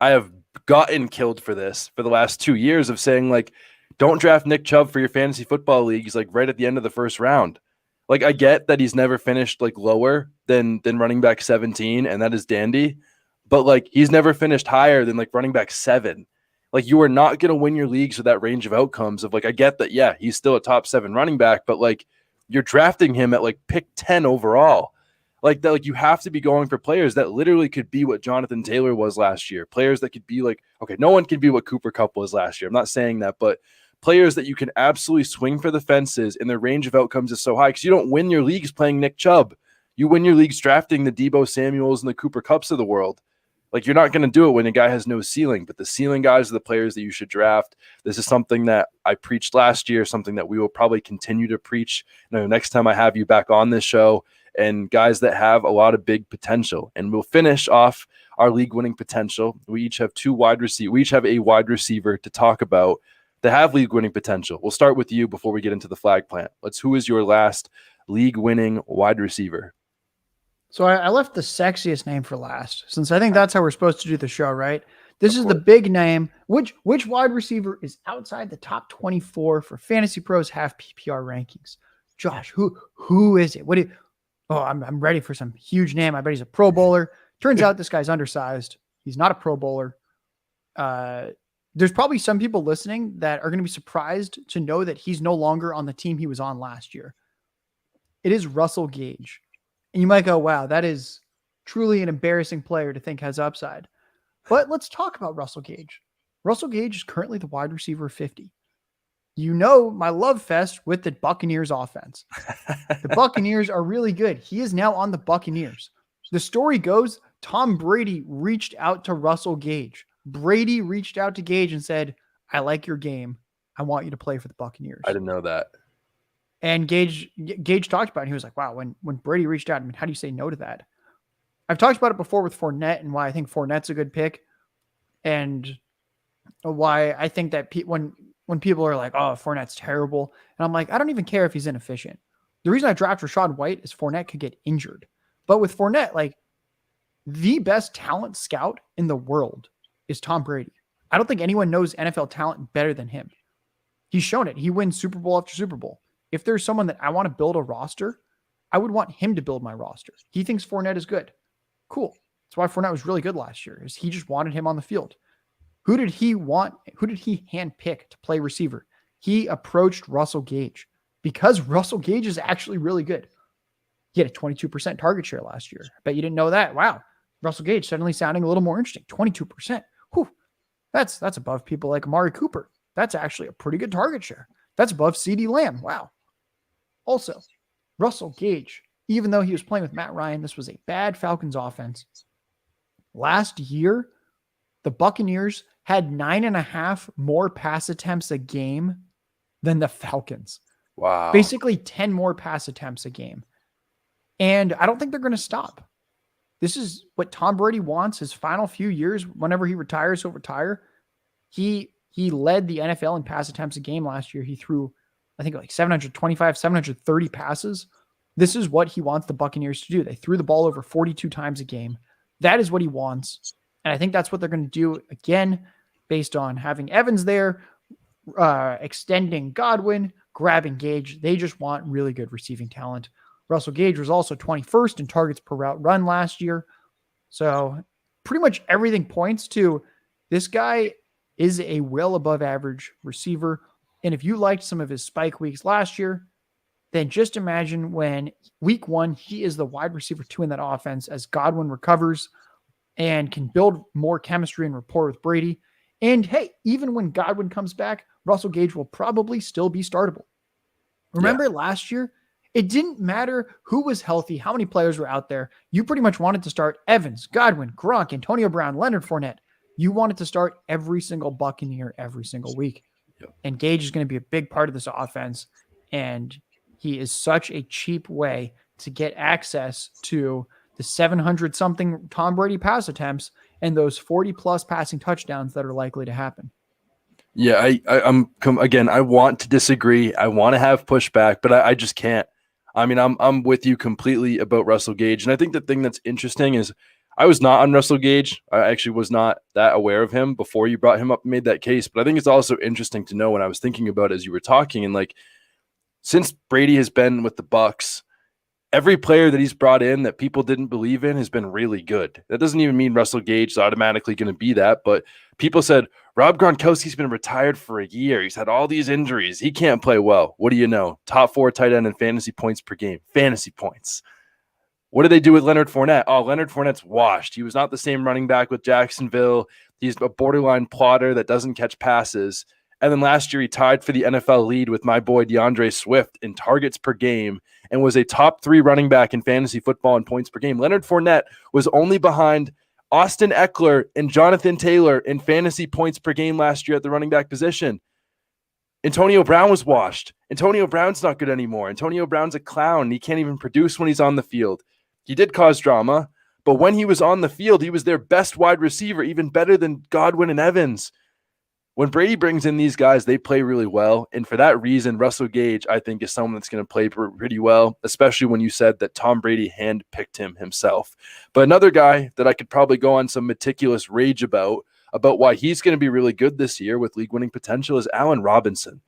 have gotten killed for this for the last 2 years of saying, like, don't draft Nick Chubb for your fantasy football leagues, like right at the end of the first round. Like, I get that he's never finished like lower than running back 17, and that is dandy. But like, he's never finished higher than like running back 7. Like, you are not going to win your leagues with that range of outcomes of like, I get that. Yeah, he's still a top 7 running back, but like, you're drafting him at like pick 10 overall. Like that, like you have to be going for players that literally could be what Jonathan Taylor was last year. Players that could be like, okay, no one can be what Cooper Kupp was last year. I'm not saying that, but players that you can absolutely swing for the fences and their range of outcomes is so high because you don't win your leagues playing Nick Chubb. You win your leagues drafting the Deebo Samuels and the Cooper Kupps of the world. Like, you're not going to do it when a guy has no ceiling, but the ceiling guys are the players that you should draft. This is something that I preached last year, something that we will probably continue to preach next time I have you back on this show, and guys that have a lot of big potential. And we'll finish off our league winning potential. We each have a wide receiver to talk about that have league winning potential. We'll start with you before we get into the flag plant. Who is your last league winning wide receiver? So I left the sexiest name for last, since I think that's how we're supposed to do the show, right? This is the big name. Which wide receiver is outside the top 24 for Fantasy Pros half PPR rankings? Josh, who is it? I'm ready for some huge name. I bet he's a Pro Bowler. Turns out this guy's undersized. He's not a Pro Bowler. There's probably some people listening that are going to be surprised to know that he's no longer on the team he was on last year. It is Russell Gage. And you might go, wow, that is truly an embarrassing player to think has upside. But let's talk about Russell Gage. Russell Gage is currently the wide receiver 50. You know my love fest with the Buccaneers offense. The Buccaneers are really good. He is now on the Buccaneers. The story goes, Tom Brady reached out to Russell Gage. Brady reached out to Gage and said, I like your game. I want you to play for the Buccaneers. I didn't know that. And Gage talked about it. And he was like, wow, when Brady reached out, I mean, how do you say no to that? I've talked about it before with Fournette and why I think Fournette's a good pick. And why I think that when people are like, oh, Fournette's terrible. And I'm like, I don't even care if he's inefficient. The reason I draft Rashad White is Fournette could get injured. But with Fournette, like the best talent scout in the world is Tom Brady. I don't think anyone knows NFL talent better than him. He's shown it. He wins Super Bowl after Super Bowl. If there's someone that I want to build a roster, I would want him to build my roster. He thinks Fournette is good. Cool. That's why Fournette was really good last year, is he just wanted him on the field. Who did he want? Who did he handpick to play receiver? He approached Russell Gage because Russell Gage is actually really good. He had a 22% target share last year. I bet you didn't know that. Wow. Russell Gage suddenly sounding a little more interesting. 22%. Whew. That's above people like Amari Cooper. That's actually a pretty good target share. That's above CeeDee Lamb. Wow. Also, Russell Gage, even though he was playing with Matt Ryan, this was a bad Falcons offense. Last year, the Buccaneers had 9.5 more pass attempts a game than the Falcons. Wow. Basically 10 more pass attempts a game. And I don't think they're going to stop. This is what Tom Brady wants his final few years. Whenever he retires, he'll retire. He led the NFL in pass attempts a game last year. He threw, I think, like 725, 730 passes. This is what he wants the Buccaneers to do. They threw the ball over 42 times a game. That is what he wants. And I think that's what they're going to do again, based on having Evans there, extending Godwin, grabbing Gage. They just want really good receiving talent. Russell Gage was also 21st in targets per route run last year. So pretty much everything points to this guy is a well above average receiver. And if you liked some of his spike weeks last year, then just imagine when week 1, he is the wide receiver 2 in that offense as Godwin recovers and can build more chemistry and rapport with Brady. And hey, even when Godwin comes back, Russell Gage will probably still be startable. Remember last year, it didn't matter who was healthy, how many players were out there. You pretty much wanted to start Evans, Godwin, Gronk, Antonio Brown, Leonard Fournette. You wanted to start every single Buccaneer every single week. Yep. And Gage is going to be a big part of this offense. And he is such a cheap way to get access to the 700-something Tom Brady pass attempts and those 40-plus passing touchdowns that are likely to happen. Yeah, again, I want to disagree. I want to have pushback, but I just can't. I mean, I'm with you completely about Russell Gage. And I think the thing that's interesting is I was not on Russell Gage. I actually was not that aware of him before you brought him up and made that case. But I think it's also interesting to know when I was thinking about it as you were talking, and like, since Brady has been with the Bucs, every player that he's brought in that people didn't believe in has been really good. That doesn't even mean Russell Gage is automatically going to be that, but people said, Rob Gronkowski's been retired for a year. He's had all these injuries. He can't play well. What do you know? Top 4 tight end in fantasy points per game. Fantasy points. What did they do with Leonard Fournette? Oh, Leonard Fournette's washed. He was not the same running back with Jacksonville. He's a borderline plotter that doesn't catch passes. And then last year, he tied for the NFL lead with my boy Deandre Swift in targets per game and was a top 3 running back in fantasy football in points per game. Leonard Fournette was only behind Austin Eckler and Jonathan Taylor in fantasy points per game last year at the running back position. Antonio Brown was washed. Antonio Brown's not good anymore. Antonio Brown's a clown. He can't even produce when he's on the field. He did cause drama, but when he was on the field, he was their best wide receiver, even better than Godwin and Evans. When Brady brings in these guys, they play really well. And for that reason, Russell Gage, I think, is someone that's going to play pretty well, especially when you said that Tom Brady handpicked him himself. But another guy that I could probably go on some meticulous rage about why he's going to be really good this year with league-winning potential is Allen Robinson.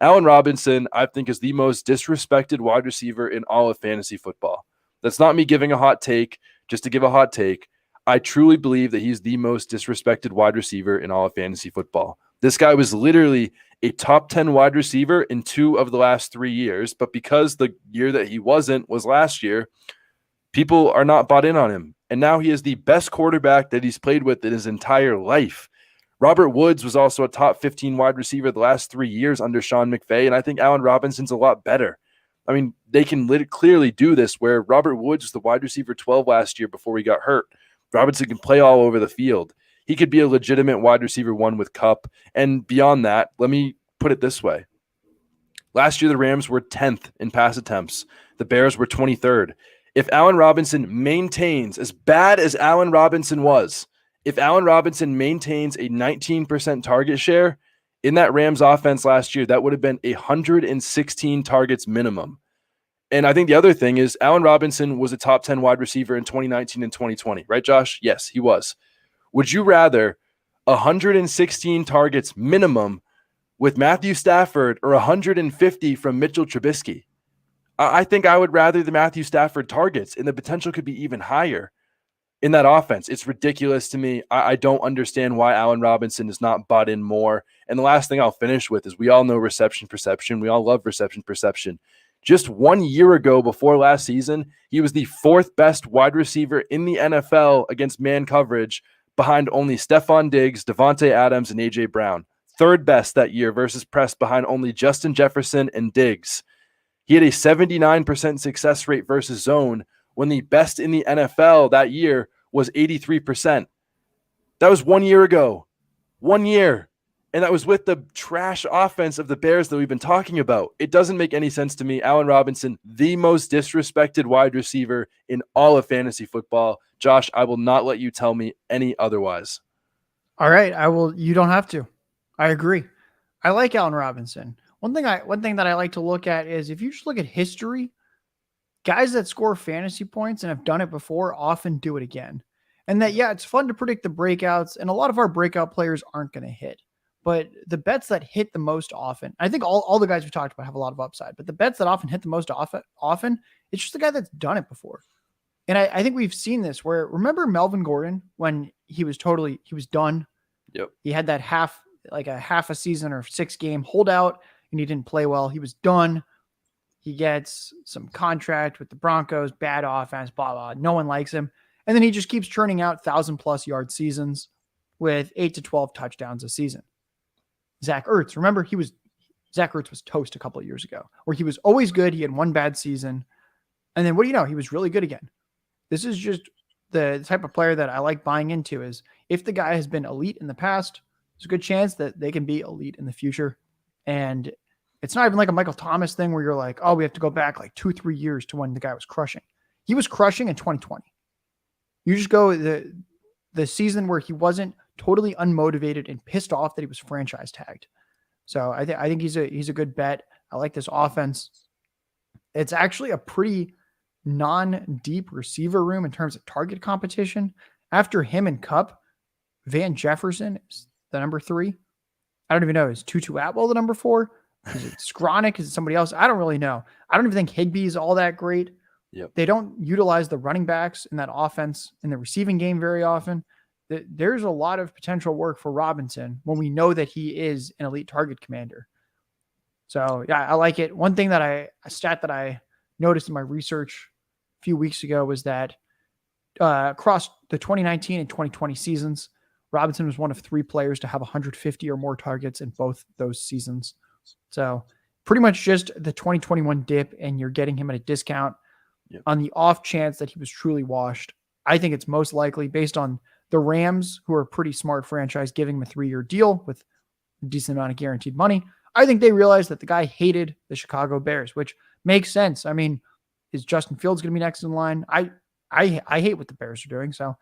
Allen Robinson, I think, is the most disrespected wide receiver in all of fantasy football. That's not me giving a hot take just to give a hot take. I truly believe that he's the most disrespected wide receiver in all of fantasy football. This guy was literally a top 10 wide receiver in 2 of the last 3 years, but because the year that he wasn't was last year, people are not bought in on him. And now he is the best quarterback that he's played with in his entire life. Robert Woods was also a top 15 wide receiver the last 3 years under Sean McVay, and I think Allen Robinson's a lot better. I mean, they can clearly do this where Robert Woods was the wide receiver 12 last year before he got hurt. Robinson can play all over the field. he could be a legitimate wide receiver one with Kupp. And beyond that, let me put it this way. Last year, the Rams were 10th in pass attempts. The Bears were 23rd. If Allen Robinson maintains, as bad as Allen Robinson was, if Allen Robinson maintains a 19% target share in that Rams offense last year, that would have been 116 targets minimum. And I think the other thing is Allen Robinson was a top 10 wide receiver in 2019 and 2020, right, Josh? Yes, he was. Would you rather 116 targets minimum with Matthew Stafford or 150 from Mitchell Trubisky? I think I would rather the Matthew Stafford targets, and the potential could be even higher in that offense. It's ridiculous to me. I don't understand why Allen Robinson is not bought in more. And the last thing I'll finish with is we all know reception perception. We all love reception perception. Just 1 year ago, before last season, he was the fourth best wide receiver in the NFL against man coverage, behind only Stephon Diggs, Devontae Adams, and A.J. Brown. Third best that year versus press behind only Justin Jefferson and Diggs. He had a 79% success rate versus zone when the best in the NFL that year was 83%. That was 1 year ago. 1 year. And that was with the trash offense of the Bears that we've been talking about. It doesn't make any sense to me. Allen Robinson, the most disrespected wide receiver in all of fantasy football. Josh, I will not let you tell me any otherwise. All right. I will. You don't have to. I agree. I like Allen Robinson. One thing that I like to look at is if you just look at history, guys that score fantasy points and have done it before often do it again. And that, yeah, it's fun to predict the breakouts, and a lot of our breakout players aren't going to hit. But the bets that hit the most often, I think all the guys we talked about have a lot of upside, but the bets that often hit the most often, it's just the guy that's done it before. And I think we've seen this where, remember Melvin Gordon when he was done? Yep. He had that half a season or 6-game holdout, and he didn't play well. He was done. He gets some contract with the Broncos, bad offense, blah, blah. No one likes him. And then he just keeps churning out 1,000+ yard seasons with 8 to 12 touchdowns a season. Zach Ertz, remember Zach Ertz was toast a couple of years ago, where he was always good. He had one bad season. And then what do you know? He was really good again. This is just the type of player that I like buying into. Is if the guy has been elite in the past, there's a good chance that they can be elite in the future. And it's not even like a Michael Thomas thing where you're like, oh, we have to go back like 2-3 years to when the guy was crushing. He was crushing in 2020. You just go the season where he wasn't totally unmotivated and pissed off that he was franchise tagged. So I think he's a good bet. I like this offense. It's actually a pretty non-deep receiver room in terms of target competition. After him and Kupp, Van Jefferson is the number 3. I don't even know. Is Tutu Atwell the number 4? Is it Skronik? Is it somebody else? I don't really know. I don't even think Higbee is all that great. Yep. They don't utilize the running backs in that offense in the receiving game very often. There's a lot of potential work for Robinson when we know that he is an elite target commander. So yeah, I like it. One thing a stat that I noticed in my research a few weeks ago was that across the 2019 and 2020 seasons, Robinson was one of 3 players to have 150 or more targets in both those seasons. So pretty much just the 2021 dip, and you're getting him at a discount. Yep. On the off chance that he was truly washed. I think it's most likely based on the Rams, who are a pretty smart franchise, giving him a 3-year deal with a decent amount of guaranteed money. I think they realized that the guy hated the Chicago Bears, which makes sense. I mean, is Justin Fields going to be next in line? I hate what the Bears are doing, so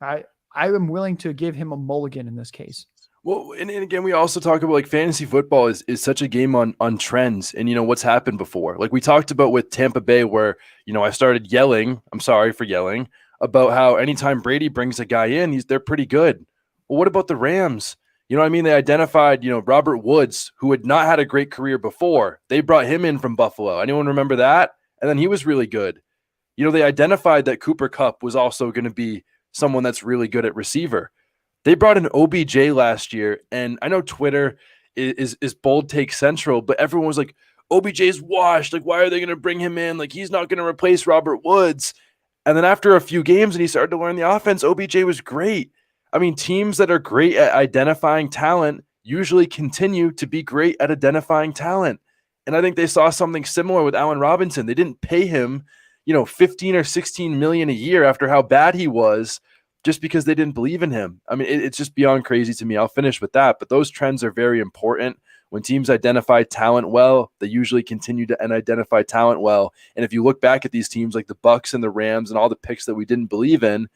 I am willing to give him a mulligan in this case. Well, and again, we also talk about like fantasy football is such a game on trends and, what's happened before. Like we talked about with Tampa Bay where, I started yelling, I'm sorry for yelling, about how anytime Brady brings a guy in, they're pretty good. Well, what about the Rams? You know what I mean? They identified, Robert Woods, who had not had a great career before. They brought him in from Buffalo. Anyone remember that? And then he was really good. They identified that Cooper Kupp was also going to be someone that's really good at receiver. They brought in OBJ last year, and I know Twitter is bold take central, but everyone was like, OBJ's washed. Like, why are they going to bring him in? Like, he's not going to replace Robert Woods. And then after a few games and he started to learn the offense, OBJ was great. I mean, teams that are great at identifying talent usually continue to be great at identifying talent. And I think they saw something similar with Allen Robinson. They didn't pay him, 15 or 16 million a year after how bad he was. just because they didn't believe in him. I mean, it's just beyond crazy to me. I'll finish with that. But those trends are very important. When teams identify talent well, they usually continue to identify talent well. And if you look back at these teams like the Bucks and the Rams and all the picks that we didn't believe in,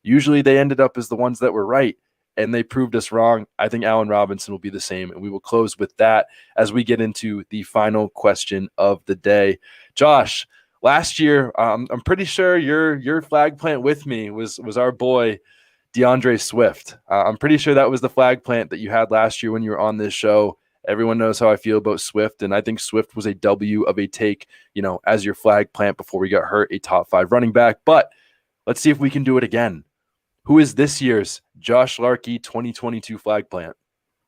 usually they ended up as the ones that were right. And they proved us wrong. I think Allen Robinson will be the same. And we will close with that as we get into the final question of the day. Josh, last year, I'm pretty sure your flag plant with me was our boy, Deandre Swift. I'm pretty sure that was the flag plant that you had last year when you were on this show. Everyone knows how I feel about Swift, and I think Swift was a W of a take, as your flag plant before we got hurt, a top 5 running back. But let's see if we can do it again. Who is this year's Josh Larky 2022 flag plant?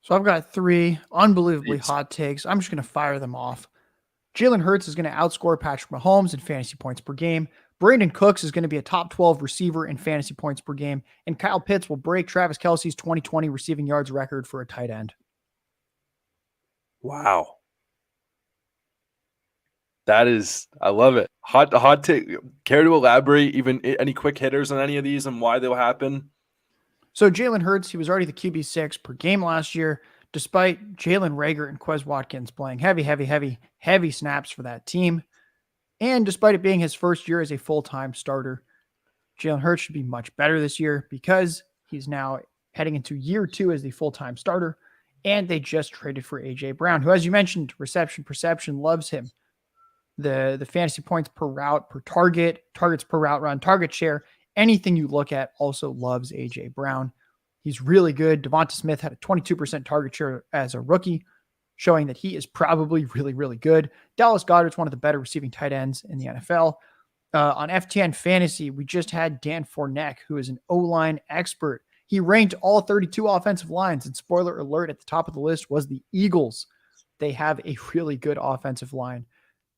So I've got 3 unbelievably hot takes. I'm just going to fire them off. Jalen Hurts is going to outscore Patrick Mahomes in fantasy points per game. Brandon Cooks is going to be a top 12 receiver in fantasy points per game. And Kyle Pitts will break Travis Kelce's 2020 receiving yards record for a tight end. Wow. I love it. Hot take. Care to elaborate even any quick hitters on any of these and why they'll happen? So Jalen Hurts, he was already the QB6 per game last year, despite Jalen Reagor and Quez Watkins playing heavy snaps for that team. And despite it being his first year as a full-time starter, Jalen Hurts should be much better this year because he's now heading into year 2 as the full-time starter. And they just traded for A.J. Brown, who, as you mentioned, reception perception loves him. The fantasy points per route, per target, targets per route run, target share, anything you look at also loves A.J. Brown. He's really good. Devonta Smith had a 22% target share as a rookie, showing that he is probably really, really good. Dallas Goddard's one of the better receiving tight ends in the NFL. On FTN Fantasy, we just had Dan Fournette, who is an O-line expert. He ranked all 32 offensive lines, and spoiler alert, at the top of the list was the Eagles. They have a really good offensive line.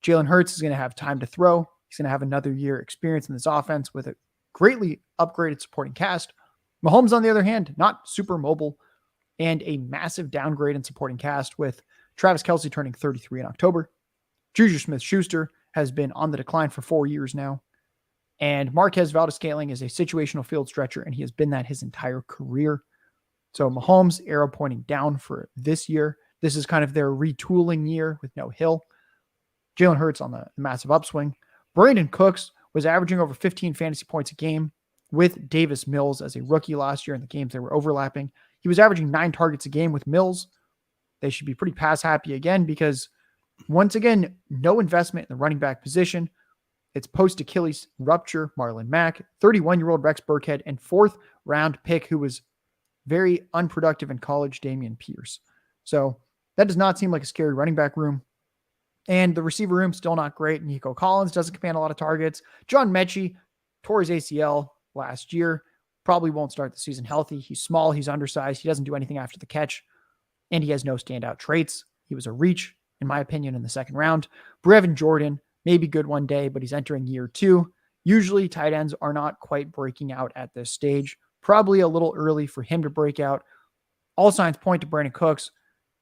Jalen Hurts is going to have time to throw. He's going to have another year experience in this offense with a greatly upgraded supporting cast. Mahomes, on the other hand, not super mobile and a massive downgrade in supporting cast with Travis Kelce turning 33 in October. Juju Smith-Schuster has been on the decline for 4 years now. And Marquez Valdes-Scantling is a situational field stretcher, and he has been that his entire career. So Mahomes, arrow pointing down for this year. This is kind of their retooling year with no Hill. Jalen Hurts on the massive upswing. Brandon Cooks was averaging over 15 fantasy points a game with Davis Mills as a rookie last year in the games they were overlapping. He was averaging 9 targets a game with Mills. They should be pretty pass happy again because, once again, no investment in the running back position. It's post-Achilles rupture, Marlon Mack, 31-year-old Rex Burkhead, and 4th-round pick who was very unproductive in college, Dameon Pierce. So that does not seem like a scary running back room. And the receiver room still not great. Nico Collins doesn't command a lot of targets. John Mechie tore his ACL last year. Probably won't start the season healthy. He's small. He's undersized. He doesn't do anything after the catch. And he has no standout traits. He was a reach, in my opinion, in the second round. Brevin Jordan, maybe good one day, but he's entering year 2. Usually tight ends are not quite breaking out at this stage. Probably a little early for him to break out. All signs point to Brandon Cooks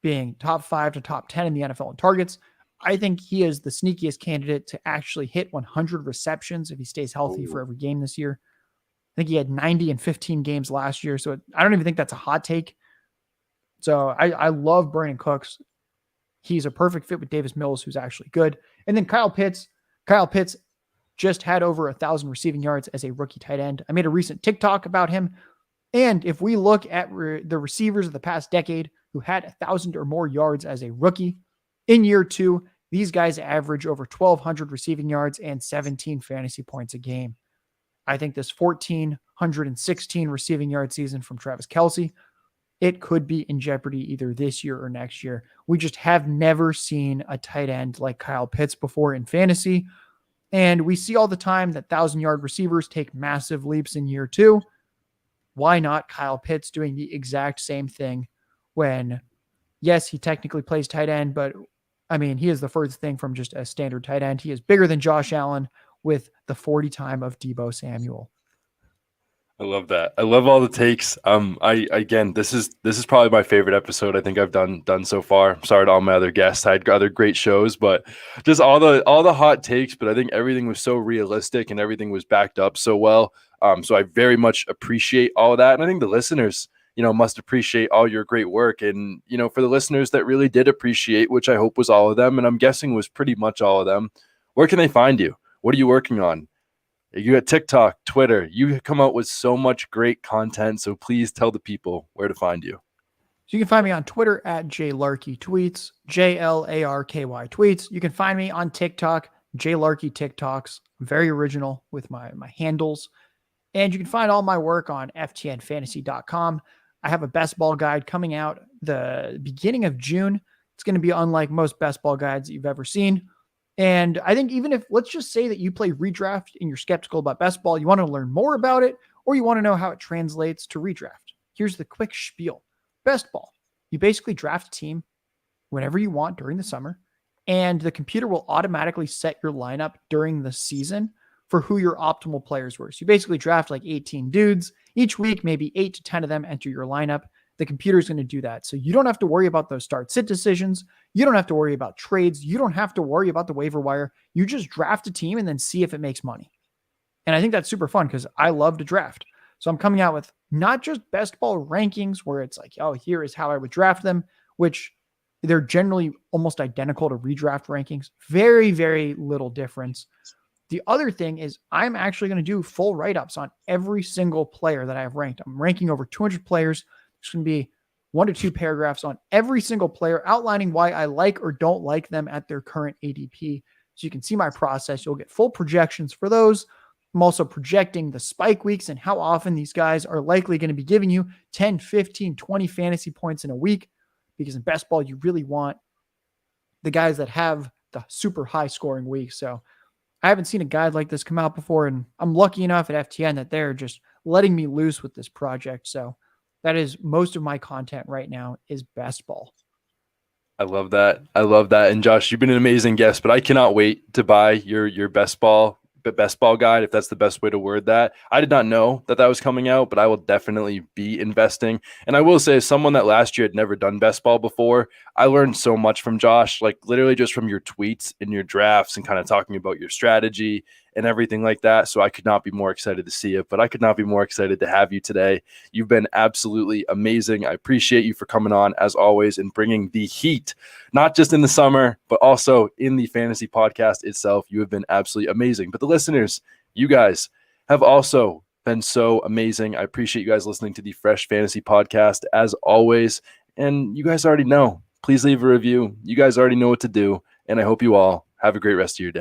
being top 5 to top 10 in the NFL in targets. I think he is the sneakiest candidate to actually hit 100 receptions if he stays healthy for every game this year. I think he had 90 in 15 games last year, so I don't even think that's a hot take. So I love Brandon Cooks. He's a perfect fit with Davis Mills, who's actually good. And then Kyle Pitts. Kyle Pitts just had over 1,000 receiving yards as a rookie tight end. I made a recent TikTok about him. And if we look at the receivers of the past decade who had 1,000 or more yards as a rookie, in year 2, these guys average over 1,200 receiving yards and 17 fantasy points a game. I think this 1,416 receiving yard season from Travis Kelce, it could be in jeopardy either this year or next year. We just have never seen a tight end like Kyle Pitts before in fantasy. And we see all the time that 1,000-yard receivers take massive leaps in year 2. Why not Kyle Pitts doing the exact same thing when, yes, he technically plays tight end, but I mean, he is the furthest thing from just a standard tight end. He is bigger than Josh Allen with the 40 time of Deebo Samuel. I love that. I love all the takes. This is probably my favorite episode I think I've done so far. Sorry to all my other guests. I had other great shows, but just all the hot takes. But I think everything was so realistic and everything was backed up so well. So I very much appreciate all of that, and I think the listeners, must appreciate all your great work. And for the listeners that really did appreciate, which I hope was all of them, and I'm guessing was pretty much all of them. Where can they find you? What are you working on? You got TikTok, Twitter. You come out with so much great content. So please tell the people where to find you. So you can find me on Twitter at JLarkyTweets, JLARKY tweets. You can find me on TikTok, JLarky TikToks. I'm very original with my handles. And you can find all my work on FTNfantasy.com. I have a best ball guide coming out the beginning of June. It's going to be unlike most best ball guides that you've ever seen. And I think even if, let's just say that you play redraft and you're skeptical about best ball, you want to learn more about it, or you want to know how it translates to redraft. Here's the quick spiel. Best ball. You basically draft a team whenever you want during the summer, and the computer will automatically set your lineup during the season for who your optimal players were. So you basically draft like 18 dudes. Each week, maybe 8 to 10 of them enter your lineup. The computer is going to do that. So you don't have to worry about those start-sit decisions. You don't have to worry about trades. You don't have to worry about the waiver wire. You just draft a team and then see if it makes money. And I think that's super fun because I love to draft. So I'm coming out with not just best ball rankings where it's like, oh, here is how I would draft them, which they're generally almost identical to redraft rankings. Very, very little difference. The other thing is I'm actually going to do full write-ups on every single player that I have ranked. I'm ranking over 200 players. There's going to be 1 to 2 paragraphs on every single player outlining why I like or don't like them at their current ADP. So you can see my process. You'll get full projections for those. I'm also projecting the spike weeks and how often these guys are likely going to be giving you 10, 15, 20 fantasy points in a week, because in best ball, you really want the guys that have the super high scoring weeks. So I haven't seen a guide like this come out before, and I'm lucky enough at FTN that they're just letting me loose with this project. So that is most of my content right now is best ball. I love that. And Josh, you've been an amazing guest, but I cannot wait to buy your best ball guide, if that's the best way to word that. I did not know that was coming out, but I will definitely be investing. And I will say, as someone that last year had never done best ball before, I learned so much from Josh, like literally just from your tweets and your drafts and kind of talking about your strategy and everything like that. So I could not be more excited to see it, but I could not be more excited to have you today. You've been absolutely amazing. I appreciate you for coming on as always and bringing the heat, not just in the summer, but also in the fantasy podcast itself. You have been absolutely amazing. But the listeners, you guys have also been so amazing. I appreciate you guys listening to the Fresh Fantasy Podcast as always. And you guys already know, please leave a review. You guys already know what to do. And I hope you all have a great rest of your day.